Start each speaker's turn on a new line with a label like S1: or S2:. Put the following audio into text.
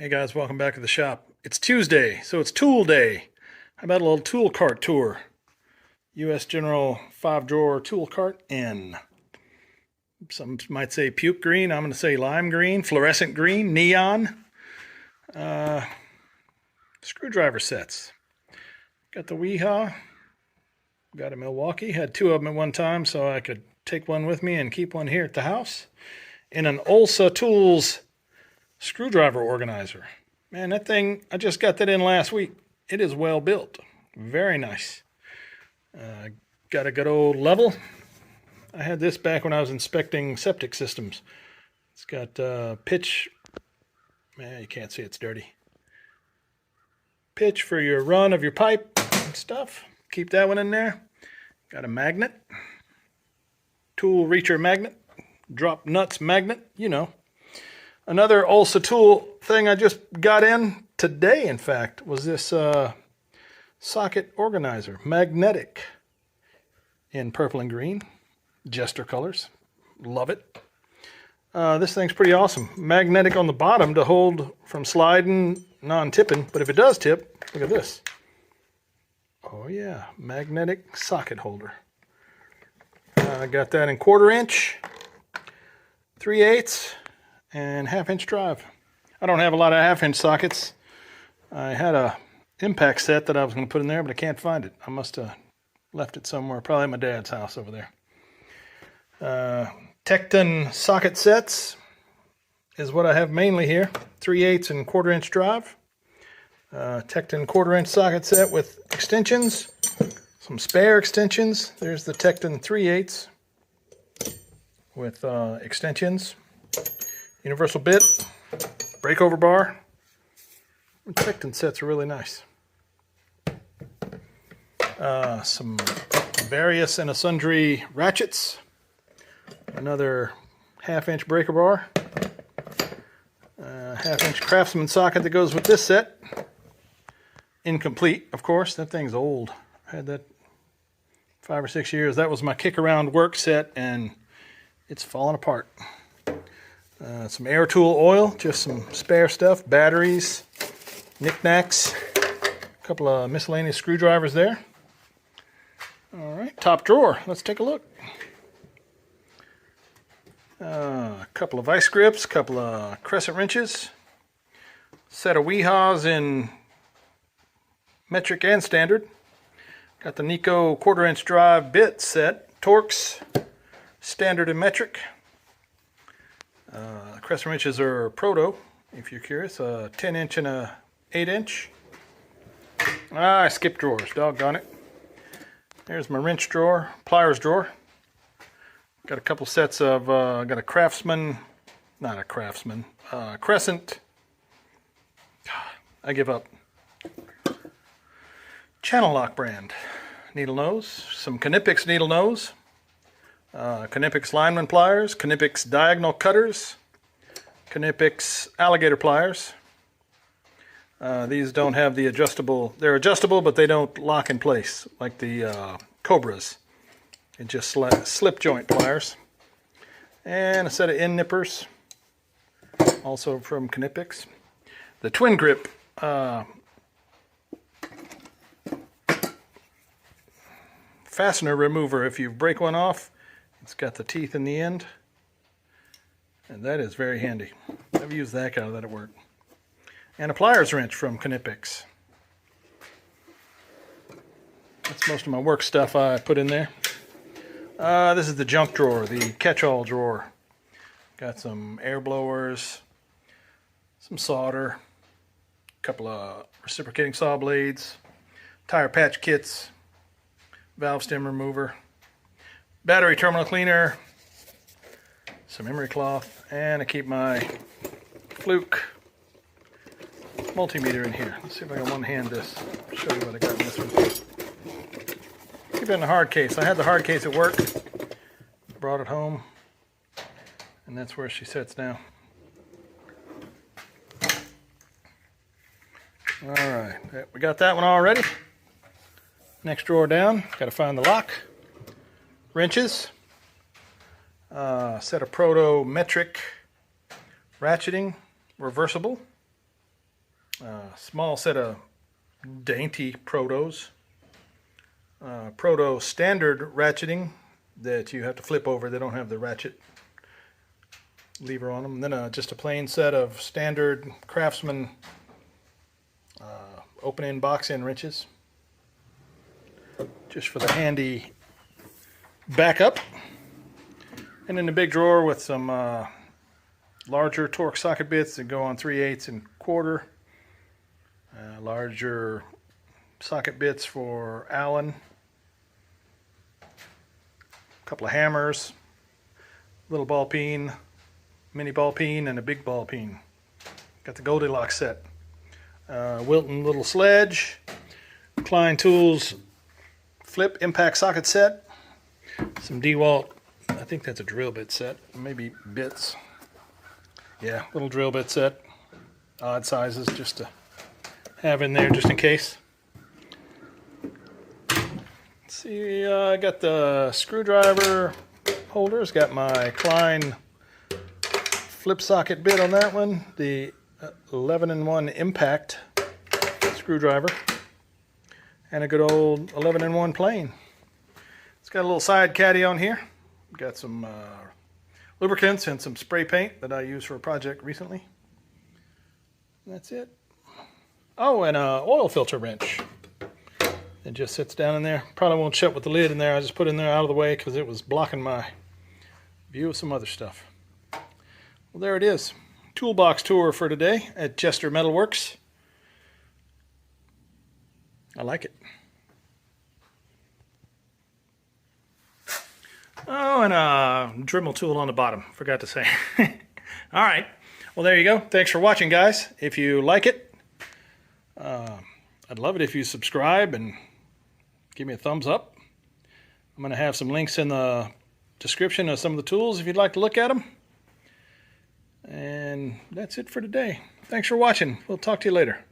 S1: Hey guys, welcome back to the shop. It's Tuesday, so it's tool day. How about a little tool cart tour? U.S. General 5-drawer tool cart N. Some might say puke green. I'm going to say lime green, fluorescent green, neon. Screwdriver sets. Got the Weehaw. Got a Milwaukee. Had two of them at one time, so I could take one with me and keep one here at the house. And an Olsa Tools screwdriver organizer. Man, that thing, I just got that in last week. It is well built. Very nice. Got a good old level. I had this back when I was inspecting septic systems. It's got pitch. Man, you can't see, it's dirty. Pitch for your run of your pipe and stuff. Keep that one in there. Got a magnet. Tool reacher magnet. Drop nuts magnet, you know. Another Olsa tool thing I just got in today, in fact, was this socket organizer, magnetic, in purple and green, Jester colors. Love it. This thing's pretty awesome. Magnetic on the bottom to hold from sliding, non-tipping, but if it does tip, look at this. Oh yeah, magnetic socket holder. I got that in 1/4 inch, 3/8. And 1/2 inch drive. I don't have a lot of 1/2 inch sockets. I had a impact set that I was going to put in there, but I can't find it. I must have left it somewhere, probably at my dad's house over there. Tecton socket sets is what I have mainly here. 3/8 and 1/4 inch drive. Tecton 1/4 inch socket set with extensions. Some spare extensions. There's the Tecton 3/8 with extensions. Universal bit, breakover bar. The Tecton sets are really nice. Some various and sundry ratchets. Another 1/2 inch breaker bar. 1/2 inch Craftsman socket that goes with this set. Incomplete, of course. That thing's old. I had that 5 or 6 years. That was my kick around work set, and it's falling apart. Some air tool oil, just some spare stuff, batteries, knickknacks, a couple of miscellaneous screwdrivers there. All right, top drawer, let's take a look. A couple of vice grips, a couple of crescent wrenches, set of Weehaws in metric and standard. Got the Nico 1/4 inch drive bit set, Torx, standard and metric. Crescent wrenches are proto, if you're curious, a 10 inch and a 8 inch. I skipped drawers, doggone it. There's my wrench drawer, pliers drawer. Got a couple sets of, got a Craftsman, not a Craftsman, Crescent. I give up. Channel lock brand. Needle nose, some Knipex needle nose. Knipex lineman pliers, Knipex diagonal cutters, Knipex alligator pliers. These don't have the adjustable, they're adjustable, but they don't lock in place like the Cobras. It's just slip joint pliers. And a set of end nippers, also from Knipex. The twin grip fastener remover. If you break one off, it's got the teeth in the end, and that is very handy. I've used that kind of that at work. And a pliers wrench from Knipex. That's most of my work stuff I put in there. This is the junk drawer, the catch-all drawer. Got some air blowers, some solder, a couple of reciprocating saw blades, tire patch kits, valve stem remover, battery terminal cleaner, some emery cloth, and I keep my Fluke multimeter in here. Let's see if I can one-hand this. Show you what I got in this one. Keep it in the hard case. I had the hard case at work. Brought it home, and that's where she sits now. All right, we got that one all ready. Next drawer down, got to find the lock. Wrenches, set of proto metric ratcheting, reversible. Small set of dainty protos. Proto standard ratcheting that you have to flip over. They don't have the ratchet lever on them. And then just a plain set of standard Craftsman open-end box-end wrenches, just for the handy backup. And in the big drawer with some larger torque socket bits that go on 3/8 and quarter, larger socket bits for Allen, a couple of hammers, little ball peen, mini ball peen, and a big ball peen. Got the Goldilocks set. Wilton little sledge, Klein Tools flip impact socket set, some DeWalt, I think that's a drill bit set, maybe bits. Yeah, little drill bit set, odd sizes just to have in there just in case. Let's see, I got the screwdriver holders, got my Klein flip socket bit on that one, the 11-in-1 impact screwdriver, and a good old 11-in-1 plane. It's got a little side caddy on here. Got some lubricants and some spray paint that I used for a project recently. That's it. Oh, and an oil filter wrench. It just sits down in there. Probably won't shut with the lid in there. I just put it in there out of the way because it was blocking my view of some other stuff. Well, there it is. Toolbox tour for today at Chester Metalworks. I like it. Oh, and a Dremel tool on the bottom. Forgot to say. All right. Well, there you go. Thanks for watching, guys. If you like it, I'd love it if you subscribe and give me a thumbs up. I'm going to have some links in the description of some of the tools if you'd like to look at them. And that's it for today. Thanks for watching. We'll talk to you later.